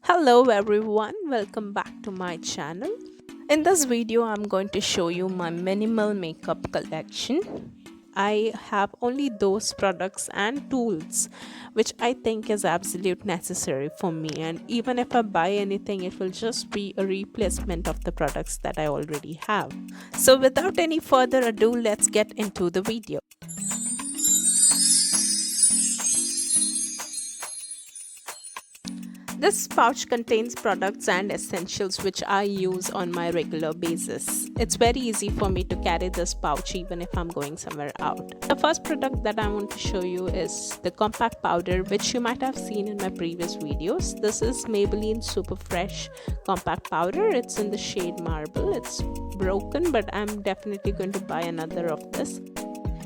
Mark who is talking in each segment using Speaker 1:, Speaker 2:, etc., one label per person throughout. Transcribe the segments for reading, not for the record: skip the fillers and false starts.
Speaker 1: Hello everyone, welcome back to my channel. In this video, I'm going to show you my minimal makeup collection. I have only those products and tools which I think is absolute necessary for me, and even if I buy anything, it will just be a replacement of the products that I already have. So without any further ado, let's get into the video. This pouch contains products and essentials which I use on my regular basis. It's very easy for me to carry this pouch even if I'm going somewhere out. The first product that I want to show you is the compact powder, which you might have seen in my previous videos. This is Maybelline Super Fresh compact powder. It's in the shade Marble. It's broken, but I'm definitely going to buy another of this.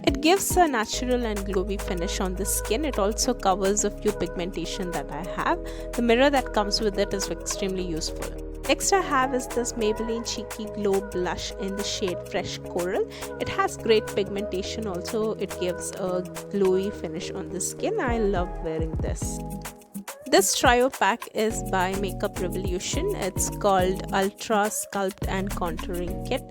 Speaker 1: It gives a natural and glowy finish on the skin. It also covers a few pigmentation that I have. The mirror that comes with it is extremely useful. Next I have is this Maybelline Cheeky Glow Blush in the shade Fresh Coral. It has great pigmentation, also it gives a glowy finish on the skin. I love wearing this. This trio pack is by Makeup Revolution. It's called Ultra Sculpt and Contouring Kit.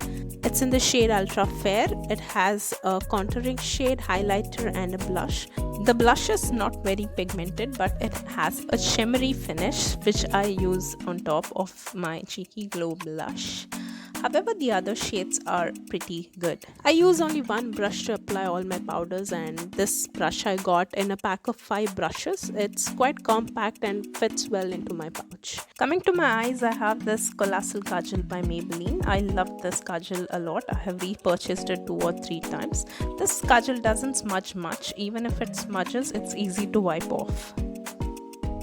Speaker 1: It's in the shade Ultra Fair. It has a contouring shade, highlighter and a blush. The blush is not very pigmented, but it has a shimmery finish which I use on top of my Cheeky Glow blush. However, the other shades are pretty good. I use only one brush to apply all my powders, and this brush I got in a pack of 5 brushes. It's quite compact and fits well into my pouch. Coming to my eyes, I have this Colossal Kajal by Maybelline. I love this kajal a lot. I have repurchased it 2 or 3 times. This kajal doesn't smudge much. Even if it smudges, it's easy to wipe off.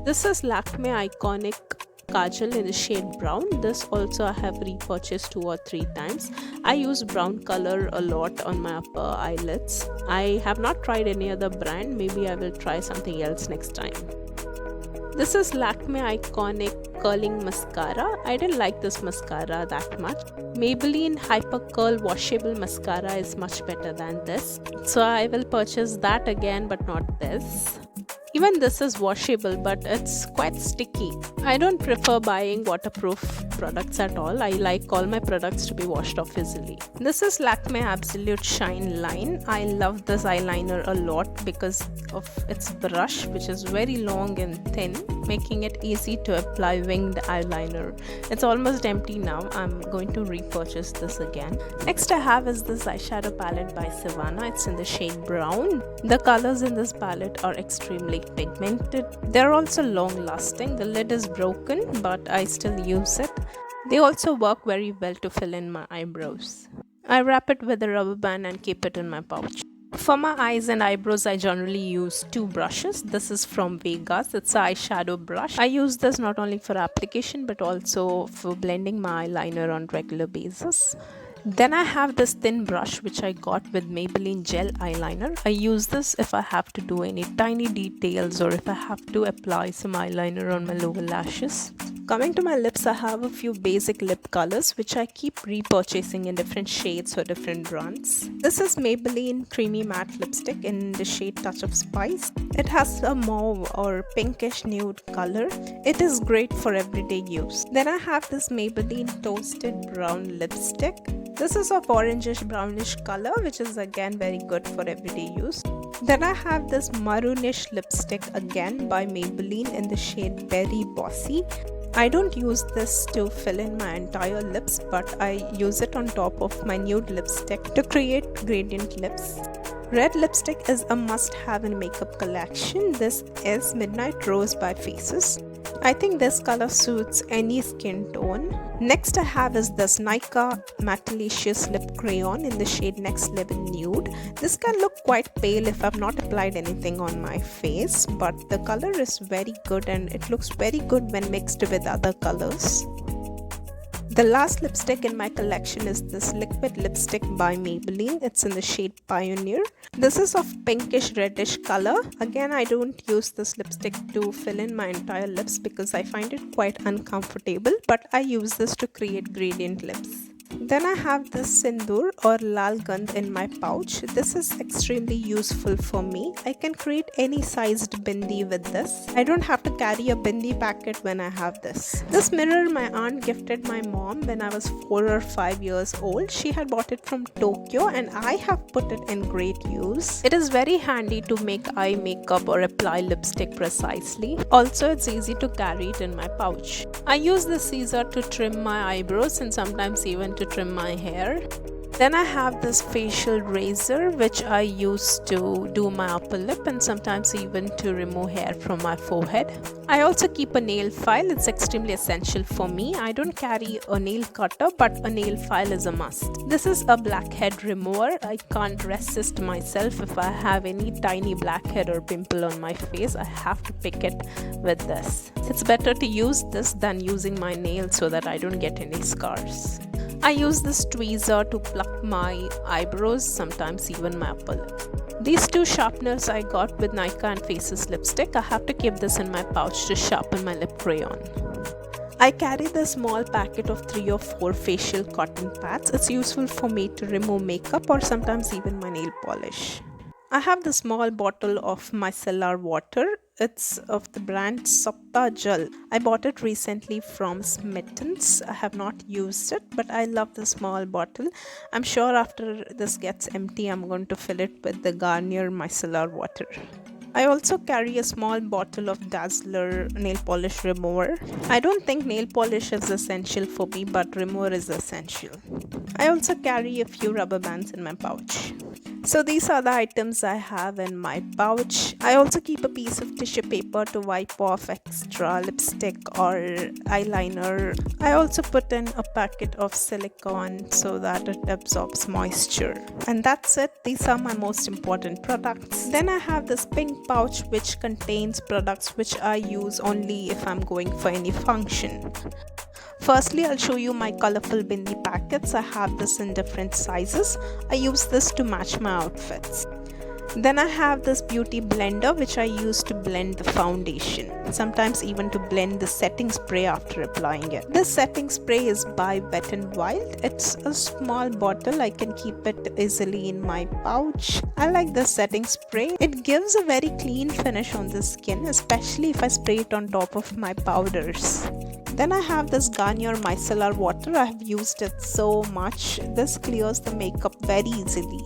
Speaker 1: This is Lakme Iconic Kajal in the shade brown. This also I have repurchased 2 or 3 times. I use brown color a lot on my upper eyelids. I have not tried any other brand. Maybe I will try something else next time. This is Lakme Iconic Curling Mascara. I didn't like this mascara that much. Maybelline Hyper Curl Washable Mascara is much better than this. So I will purchase that again, but not this. Even this is washable, but it's quite sticky. I don't prefer buying waterproof products at all. I like all my products to be washed off easily. This is Lakme Absolute Shine Line. I love this eyeliner a lot because of its brush, which is very long and thin, making it easy to apply winged eyeliner. It's almost empty now. I'm going to repurchase this again. Next I have is this eyeshadow palette by Savannah. It's in the shade brown. The colors in this palette are extremely pigmented. They're also long lasting. The lid is broken, but I still use it. They also work very well to fill in my eyebrows. I wrap it with a rubber band and keep it in my pouch. For my eyes and eyebrows, I generally use 2 brushes. This is from Vegas. It's an eyeshadow brush. I use this not only for application but also for blending my eyeliner on regular basis. Then I have this thin brush which I got with Maybelline Gel Eyeliner. I use this if I have to do any tiny details or if I have to apply some eyeliner on my lower lashes. Coming to my lips, I have a few basic lip colors which I keep repurchasing in different shades or different brands. This is Maybelline Creamy Matte Lipstick in the shade Touch of Spice. It has a mauve or pinkish nude color. It is great for everyday use. Then I have this Maybelline Toasted Brown Lipstick. This is of orangish brownish color, which is again very good for everyday use. Then I have this maroonish lipstick again by Maybelline in the shade Berry Bossy. I don't use this to fill in my entire lips, but I use it on top of my nude lipstick to create gradient lips. Red lipstick is a must-have in makeup collection. This is Midnight Rose by Faces. I think this color suits any skin tone. Next I have is this Nykaa Mattelicious Lip Crayon in the shade Next Level Nude. This can look quite pale if I've not applied anything on my face, but the color is very good and it looks very good when mixed with other colors. The last lipstick in my collection is this liquid lipstick by Maybelline. It's in the shade Pioneer. This is of pinkish reddish color. Again, I don't use this lipstick to fill in my entire lips because I find it quite uncomfortable, but I use this to create gradient lips. Then I have this sindoor or lal gand in my pouch. This is extremely useful for me. I can create any sized bindi with this. I don't have to carry a bindi packet when I have this. This mirror my aunt gifted my mom when I was 4 or 5 years old. She had bought it from Tokyo and I have put it in great use. It is very handy to make eye makeup or apply lipstick precisely. Also, it's easy to carry it in my pouch. I use the scissor to trim my eyebrows and sometimes even to trim my hair. Then I have this facial razor which I use to do my upper lip and sometimes even to remove hair from my forehead. I also keep a nail file. It's extremely essential for me. I don't carry a nail cutter, but a nail file is a must. This is a blackhead remover. I can't resist myself. If I have any tiny blackhead or pimple on my face, I have to pick it with this. It's better to use this than using my nails so that I don't get any scars. I use this tweezer to pluck my eyebrows, sometimes even my upper lip. These two sharpeners I got with Nykaa and Faces lipstick. I have to keep this in my pouch to sharpen my lip crayon. I carry this small packet of 3 or 4 facial cotton pads. It's useful for me to remove makeup or sometimes even my nail polish. I have the small bottle of micellar water. It's of the brand Sapta Jal. I bought it recently from Smittens. I have not used it, but I love the small bottle. I'm sure after this gets empty, I'm going to fill it with the Garnier micellar water. I also carry a small bottle of Dazzler nail polish remover. I don't think nail polish is essential for me, but remover is essential. I also carry a few rubber bands in my pouch. So these are the items I have in my pouch. I also keep a piece of tissue paper to wipe off extra lipstick or eyeliner. I also put in a packet of silicone so that it absorbs moisture. And that's it. These are my most important products. Then I have this pink pouch which contains products which I use only if I'm going for any function. Firstly, I'll show you my colorful bindi packets. I have this in different sizes. I use this to match my outfits. Then I have this beauty blender which I use to blend the foundation, sometimes even to blend the setting spray after applying it. This setting spray is by Wet n Wild. It's a small bottle. I can keep it easily in my pouch. I like this setting spray. It gives a very clean finish on the skin, especially if I spray it on top of my powders. Then I have this Garnier micellar water. I have used it so much. This clears the makeup very easily.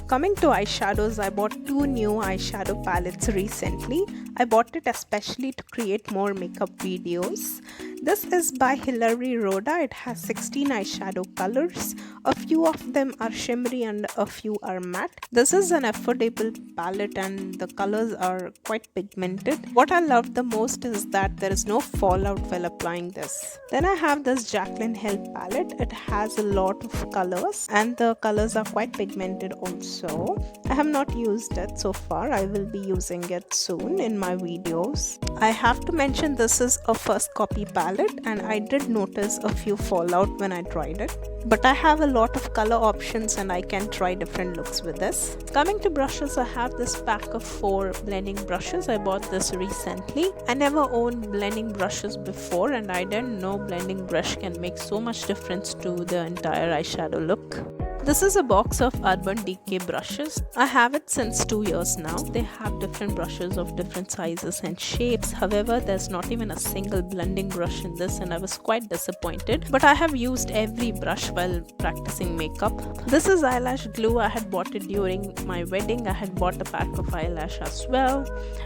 Speaker 1: Coming to eyeshadows, I bought 2 new eyeshadow palettes recently. I bought it especially to create more makeup videos. This is by Hilary Rhoda. It has 16 eyeshadow colors. A few of them are shimmery and a few are matte. This is an affordable palette and the colors are quite pigmented. What I love the most is that there is no fallout while applying this. Then I have this Jaclyn Hill palette. It has a lot of colors and the colors are quite pigmented also. I have not used it so far. I will be using it soon in my videos. I have to mention this is a first copy palette and I did notice a few fallout when I tried it. But I have a lot of color options and I can try different looks with this. Coming to brushes, I have this pack of 4 blending brushes. I bought this recently. I never owned blending brushes before and I didn't know blending brush can make so much difference to the entire eyeshadow look. This is a box of Urban Decay brushes. I have it since 2 years now. They have different brushes of different sizes and shapes. However, there's not even a single blending brush in this and I was quite disappointed. But I have used every brush while practicing makeup. This is eyelash glue. I had bought it during my wedding. I had bought a pack of eyelash as well.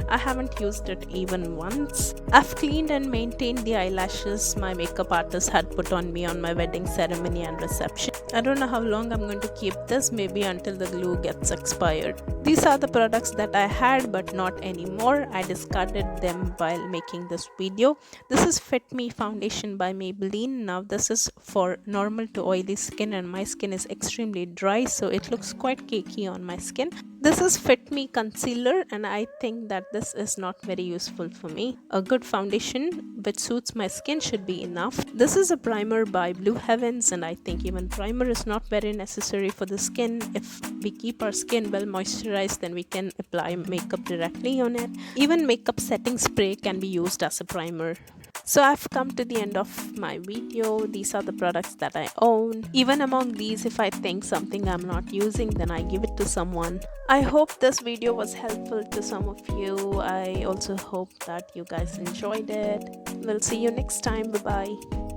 Speaker 1: I haven't used it even once. I've cleaned and maintained the eyelashes my makeup artist had put on me on my wedding ceremony and reception. I don't know how long I'm going to keep this, maybe until the glue gets expired. These are the products that I had but not anymore. I discarded them while making this video. This is Fit Me foundation by Maybelline. Now this is for normal to oily skin and my skin is extremely dry, so it looks quite cakey on my skin. This is Fit Me concealer, and I think that this is not very useful for me. A good foundation which suits my skin should be enough. This is a primer by Blue Heavens, and I think even primer is not very necessary for the skin. If we keep our skin well moisturized, then we can apply makeup directly on it. Even makeup setting spray can be used as a primer. So I've come to the end of my video. These are the products that I own. Even among these, if I think something I'm not using, then I give it to someone. I hope this video was helpful to some of you. I also hope that you guys enjoyed it. We'll see you next time. Bye bye.